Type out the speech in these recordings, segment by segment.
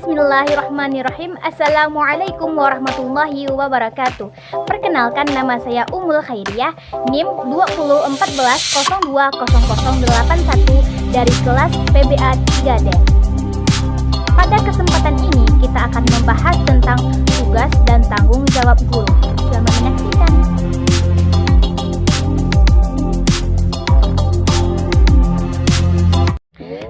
Bismillahirrahmanirrahim. Assalamualaikum warahmatullahi wabarakatuh. Perkenalkan, nama saya Ummul Khairiyah, NIM 2014020081 dari kelas PBA 3D. Pada kesempatan ini kita akan membahas tentang tugas dan tanggung jawab guru. Selamat menyaksikan.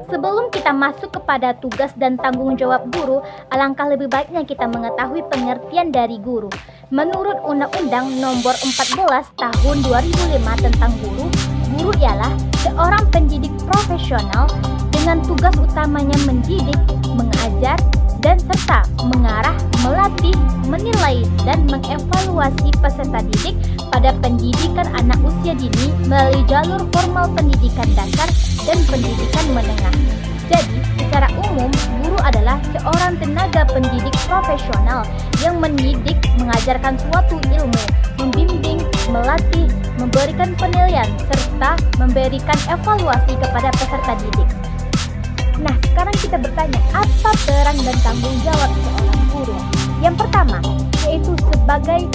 Sebelum kita masuk kepada tugas dan tanggung jawab guru, alangkah lebih baiknya kita mengetahui pengertian dari guru. Menurut Undang-Undang Nomor 14 Tahun 2005 tentang guru, guru ialah seorang pendidik profesional dengan tugas utamanya mendidik, mengajar, dan serta mengarah, melatih, menilai, dan mengevaluasi peserta didik pada pendidikan anak usia dini melalui jalur formal pendidikan dasar dan pendidikan menengah. Jadi, secara umum, guru adalah seorang tenaga pendidik profesional yang mendidik, mengajarkan suatu ilmu, membimbing, melatih, memberikan penilaian, serta memberikan evaluasi kepada peserta didik. Nah, sekarang kita bertanya, apa peran dan tanggung jawab seorang guru? Yang pertama, yaitu sebagai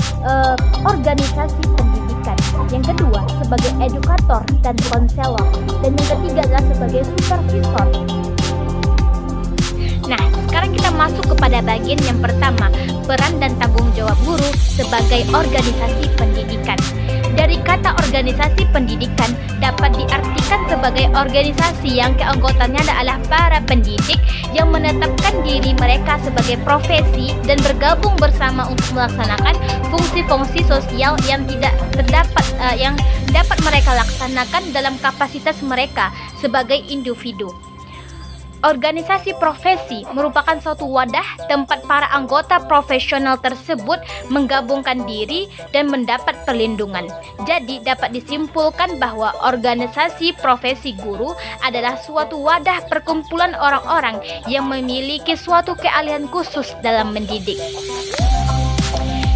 organisasi pendidikan. Yang kedua, sebagai edukator dan konselor. Dan yang ketiga adalah sebagai supervisor. Nah, sekarang kita masuk kepada bagian yang pertama, peran dan tanggung jawab guru sebagai organisasi pendidikan. Dari kata organisasi pendidikan dapat diartikan sebagai organisasi yang keanggotanya adalah para pendidik yang menetapkan diri mereka sebagai profesi dan bergabung bersama untuk melaksanakan fungsi-fungsi sosial yang dapat mereka laksanakan dalam kapasitas mereka sebagai individu. Organisasi profesi merupakan suatu wadah tempat para anggota profesional tersebut menggabungkan diri dan mendapat perlindungan. Jadi dapat disimpulkan bahwa organisasi profesi guru adalah suatu wadah perkumpulan orang-orang yang memiliki suatu keahlian khusus dalam mendidik.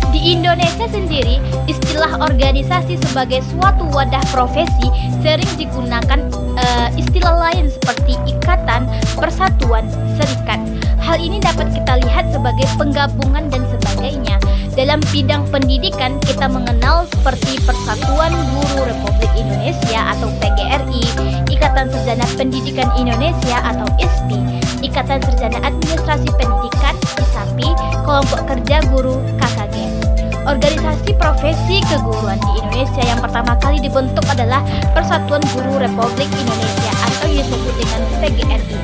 Di Indonesia sendiri, istilah organisasi sebagai suatu wadah profesi sering digunakan istilah lain seperti ikatan, persatuan, serikat. Hal ini dapat kita lihat sebagai penggabungan dan sebagainya. Dalam bidang pendidikan, kita mengenal seperti Persatuan Guru Republik Indonesia atau PGRI, Ikatan Sarjana Pendidikan Indonesia atau ISPI, Ikatan Sarjana Administrasi Pendidikan ISAPI, Kelompok Kerja Guru KKG. Organisasi profesi keguruan di Indonesia yang pertama kali dibentuk adalah Persatuan Guru Republik Indonesia atau disebut dengan PGRI.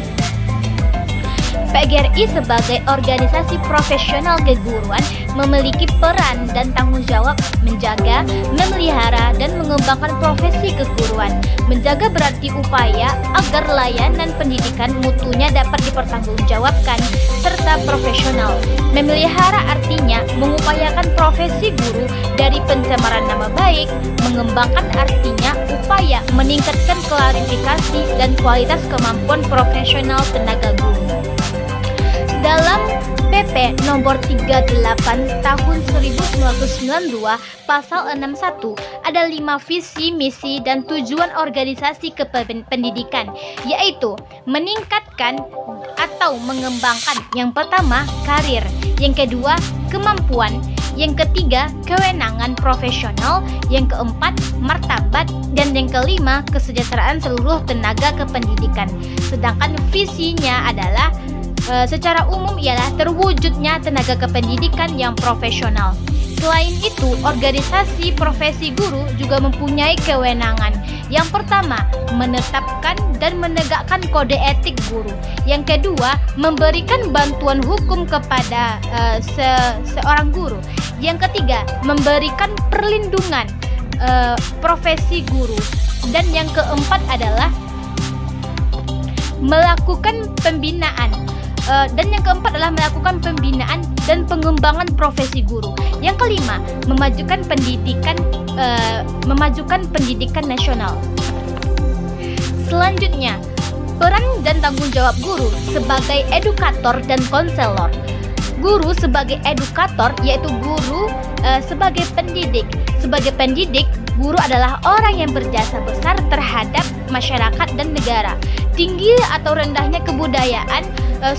PGRI sebagai organisasi profesional keguruan memiliki peran dan tanggung jawab menjaga, memelihara, dan mengembangkan profesi keguruan. Menjaga berarti upaya agar layanan pendidikan mutunya dapat dipertanggungjawabkan serta profesional. Memelihara artinya mengupayakan profesi guru dari pencemaran nama baik. Mengembangkan artinya upaya meningkatkan klarifikasi dan kualitas kemampuan profesional tenaga guru. Dalam PP nomor 38 tahun 1992 pasal 61 ada 5 visi, misi, dan tujuan organisasi kependidikan, yaitu meningkatkan atau mengembangkan. Yang pertama, karir. Yang kedua, kemampuan. Yang ketiga, kewenangan profesional. Yang keempat, martabat. Dan yang kelima, kesejahteraan seluruh tenaga kependidikan. Sedangkan visinya adalah secara umum ialah terwujudnya tenaga kependidikan yang profesional. Selain itu, organisasi profesi guru juga mempunyai kewenangan. Yang pertama, menetapkan dan menegakkan kode etik guru. Yang kedua, memberikan bantuan hukum kepada seorang guru. Yang ketiga, memberikan perlindungan profesi guru. Dan yang keempat adalah melakukan pembinaan. Dan yang keempat adalah melakukan pembinaan dan pengembangan profesi guru. Yang kelima, memajukan pendidikan nasional. Selanjutnya, peran dan tanggung jawab guru sebagai edukator dan konselor. Guru sebagai edukator yaitu guru sebagai pendidik. Sebagai pendidik, guru adalah orang yang berjasa besar terhadap masyarakat dan negara. Tinggi atau rendahnya kebudayaan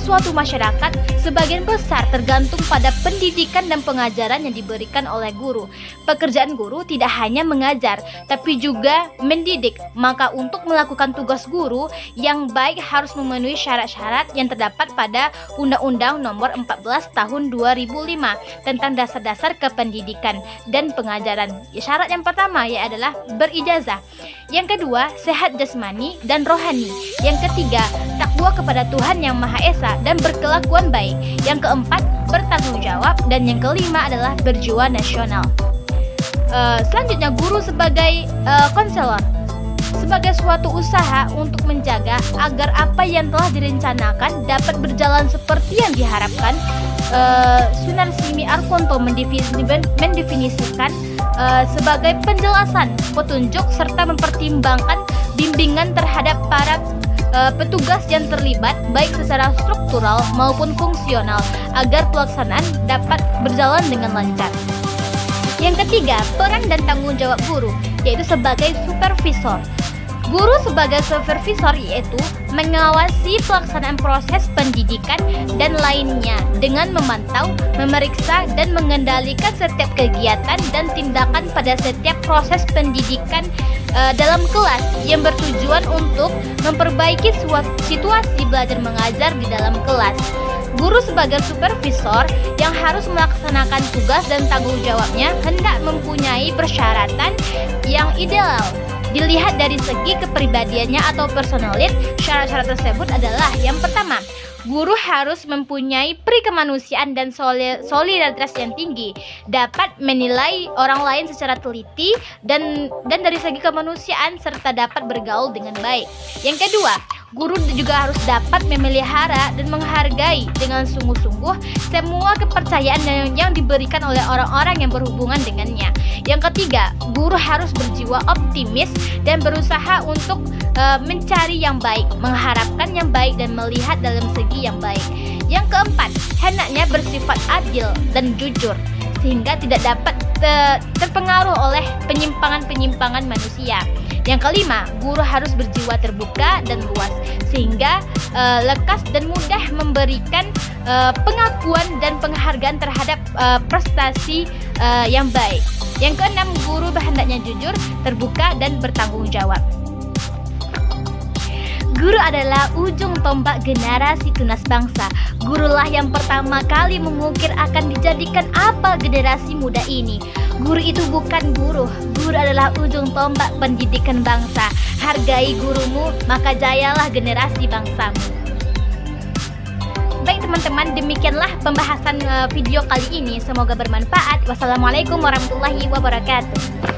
suatu masyarakat sebagian besar tergantung pada pendidikan dan pengajaran yang diberikan oleh guru. Pekerjaan guru tidak hanya mengajar, tapi juga mendidik. Maka untuk melakukan tugas guru yang baik harus memenuhi syarat-syarat yang terdapat pada Undang-Undang Nomor 14 Tahun 2005 tentang dasar-dasar kependidikan dan pengajaran. Syarat yang pertama adalah berijazah. Yang kedua, sehat jasmani dan rohani. Yang ketiga, takwa kepada Tuhan Yang Maha Esa dan berkelakuan baik. Yang keempat, bertanggung jawab. Dan yang kelima adalah berjiwa nasional. Selanjutnya, guru sebagai konselor. Sebagai suatu usaha untuk menjaga agar apa yang telah direncanakan dapat berjalan seperti yang diharapkan, Sunarsimi Arkonto mendefinisikan sebagai penjelasan, petunjuk, serta mempertimbangkan bimbingan terhadap para petugas yang terlibat baik secara struktural maupun fungsional agar pelaksanaan dapat berjalan dengan lancar. Yang ketiga, peran dan tanggung jawab guru, yaitu sebagai supervisor. Guru sebagai supervisor yaitu mengawasi pelaksanaan proses pendidikan dan lainnya dengan memantau, memeriksa, dan mengendalikan setiap kegiatan dan tindakan pada setiap proses pendidikan dalam kelas yang bertujuan untuk memperbaiki situasi belajar mengajar di dalam kelas. Guru sebagai supervisor yang harus melaksanakan tugas dan tanggung jawabnya hendak mempunyai persyaratan yang ideal. Dilihat dari segi kepribadiannya atau personalit, syarat-syarat tersebut adalah yang pertama, guru harus mempunyai perikemanusiaan dan solidaritas yang tinggi, dapat menilai orang lain secara teliti dan dari segi kemanusiaan serta dapat bergaul dengan baik. Yang kedua, guru juga harus dapat memelihara dan menghargai dengan sungguh-sungguh semua kepercayaan yang diberikan oleh orang-orang yang berhubungan dengannya. Yang ketiga, guru harus berjiwa optimis dan berusaha untuk mencari yang baik, mengharapkan yang baik, dan melihat dalam segi yang baik. Yang keempat, hendaknya bersifat adil dan jujur sehingga tidak dapat terpengaruh oleh penyimpangan-penyimpangan manusia. Yang kelima, guru harus berjiwa terbuka dan luas sehingga lekas dan mudah memberikan pengakuan dan penghargaan terhadap prestasi yang baik. Yang keenam, guru hendaknya jujur, terbuka, dan bertanggung jawab. Guru adalah ujung tombak generasi tunas bangsa. Gurulah yang pertama kali mengukir akan dijadikan apa generasi muda ini. Guru itu bukan buruh. Guru adalah ujung tombak pendidikan bangsa. Hargai gurumu, maka jayalah generasi bangsamu. Baik teman-teman, demikianlah pembahasan video kali ini. Semoga bermanfaat. Wassalamualaikum warahmatullahi wabarakatuh.